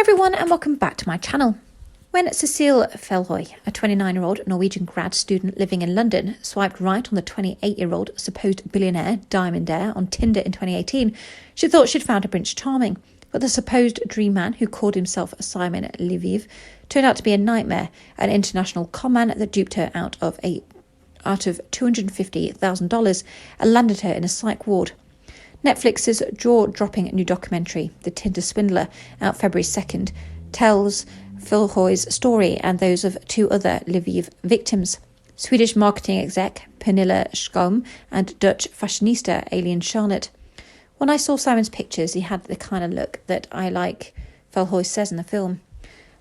everyone and welcome back to my channel. When Cecilie Fjellhoy, a 29-year-old Norwegian grad student living in London, swiped right on the 28-year-old supposed billionaire Diamond Heir on Tinder in 2018, she thought she'd found a Prince Charming. But the supposed dream man, who called himself Simon Leviev, turned out to be a nightmare, an international conman that duped her out of $250,000 and landed her in a psych ward. Netflix's jaw-dropping new documentary, The Tinder Swindler, out February 2nd, tells Fjellhoy's story and those of two other Leviev victims. Swedish marketing exec Pernilla Sjoholm and Dutch fashionista Ayleen Charlotte. When I saw Simon's pictures, he had the kind of look that I like, Fjellhoy says in the film.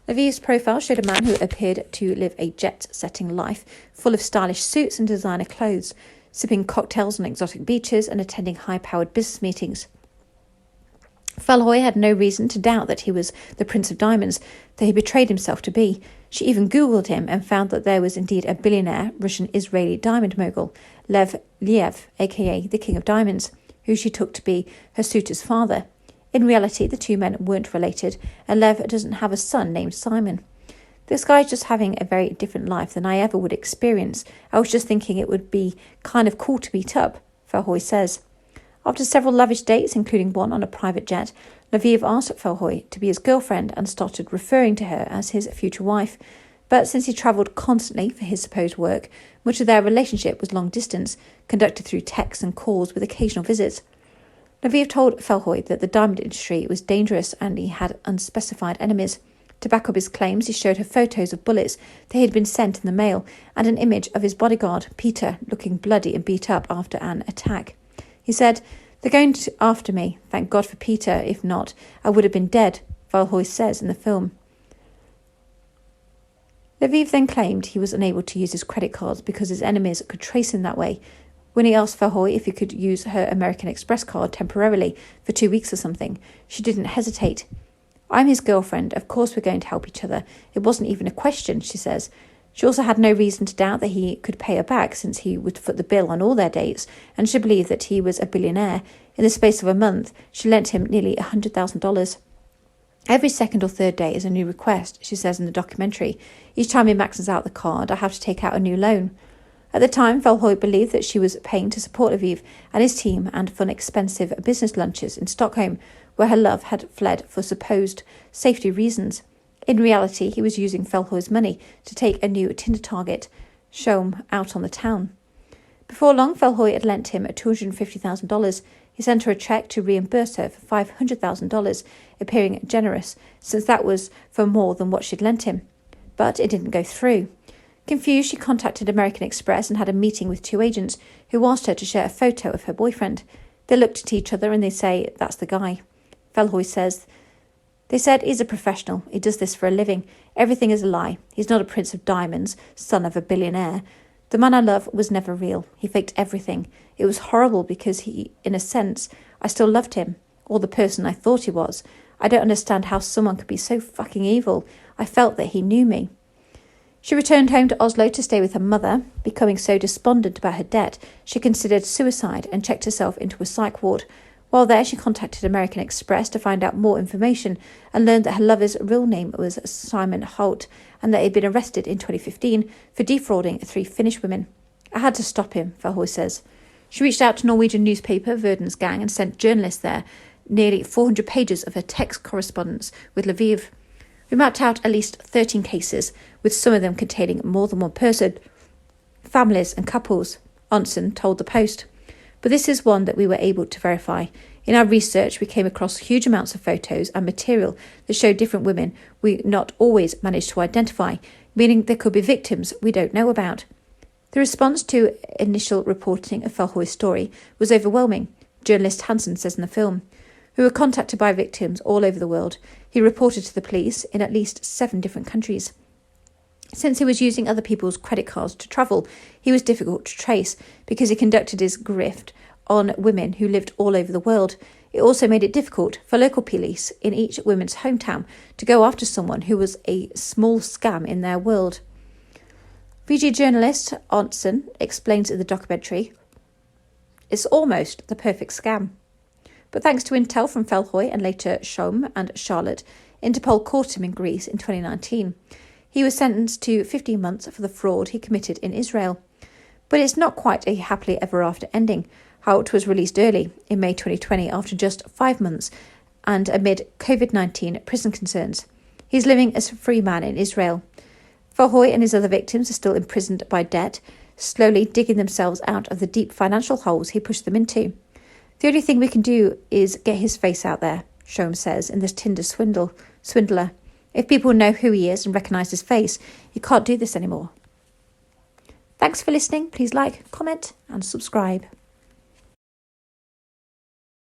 Leviev's profile showed a man who appeared to live a jet-setting life, full of stylish suits and designer clothes, sipping cocktails on exotic beaches and attending high-powered business meetings. Fjellhoy had no reason to doubt that he was the Prince of Diamonds that he betrayed himself to be. She even Googled him and found that there was indeed a billionaire Russian-Israeli diamond mogul, Leviev, aka the King of Diamonds, who she took to be her suitor's father. In reality, the two men weren't related, and Lev doesn't have a son named Simon. This guy's just having a very different life than I ever would experience. I was just thinking it would be kind of cool to meet up, Fjellhoy says. After several lavish dates, including one on a private jet, Leviev asked Fjellhoy to be his girlfriend and started referring to her as his future wife. But since he travelled constantly for his supposed work, much of their relationship was long distance, conducted through texts and calls with occasional visits. Leviev told Fjellhoy that the diamond industry was dangerous and he had unspecified enemies. To back up his claims, he showed her photos of bullets that had been sent in the mail and an image of his bodyguard, Peter, looking bloody and beat up after an attack. He said, "They're going after me. Thank God for Peter. If not, I would have been dead," Fjellhoy says in the film. Leviev then claimed he was unable to use his credit cards because his enemies could trace him that way. When he asked Fjellhoy if he could use her American Express card temporarily for 2 weeks or something, she didn't hesitate. "I'm his girlfriend. Of course we're going to help each other. It wasn't even a question," she says. She also had no reason to doubt that he could pay her back since he would foot the bill on all their dates, and she believed that he was a billionaire. In the space of a month, she lent him nearly $100,000. "Every second or third day is a new request," she says in the documentary. "Each time he maxes out the card, I have to take out a new loan." At the time, Fjellhoy believed that she was paying to support Leviev and his team and fun expensive business lunches in Stockholm, where her love had fled for supposed safety reasons. In reality, he was using Fjellhoy's money to take a new Tinder target, Sjoholm, out on the town. Before long, Fjellhoy had lent him $250,000. He sent her a cheque to reimburse her for $500,000, appearing generous, since that was for more than what she'd lent him. But it didn't go through. Confused, she contacted American Express and had a meeting with two agents who asked her to share a photo of her boyfriend. They looked at each other and they say, "That's the guy." Fjellhoy says, "They said he's a professional. He does this for a living. Everything is a lie. He's not a Prince of Diamonds, son of a billionaire. The man I love was never real. He faked everything. It was horrible because in a sense, I still loved him, or the person I thought he was. I don't understand how someone could be so fucking evil. I felt that he knew me." She returned home to Oslo to stay with her mother. Becoming so despondent about her debt, she considered suicide and checked herself into a psych ward. While there, she contacted American Express to find out more information and learned that her lover's real name was Simon Holt and that he had been arrested in 2015 for defrauding 3 Finnish women. "I had to stop him," Fjellhoy says. She reached out to Norwegian newspaper Verdens Gang and sent journalists there nearly 400 pages of her text correspondence with Leviev. "We mapped out at least 13 cases, with some of them containing more than one person, families and couples," Onsen told the Post. "But this is one that we were able to verify. In our research, we came across huge amounts of photos and material that showed different women we not always managed to identify, meaning there could be victims we don't know about." The response to initial reporting of Fjellhoy's story was overwhelming, journalist Hansen says in the film. Who were contacted by victims all over the world. He reported to the police in at least 7 different countries. Since he was using other people's credit cards to travel, he was difficult to trace because he conducted his grift on women who lived all over the world. It also made it difficult for local police in each woman's hometown to go after someone who was a small scam in their world. VG journalist Onsen explains in the documentary, "It's almost the perfect scam. But thanks to intel from Fjellhoy and later Sjoholm and Charlotte, Interpol caught him in Greece in 2019. He was sentenced to 15 months for the fraud he committed in Israel. But it's not quite a happily ever after ending. Hout was released early in May 2020 after just 5 months and amid COVID-19 prison concerns. He's living as a free man in Israel. Fjellhoy and his other victims are still imprisoned by debt, slowly digging themselves out of the deep financial holes he pushed them into. The only thing we can do is get his face out there, Sjoholm says in this Tinder Swindler. If people know who he is and recognise his face, he can't do this anymore. Thanks for listening. Please like, comment and subscribe.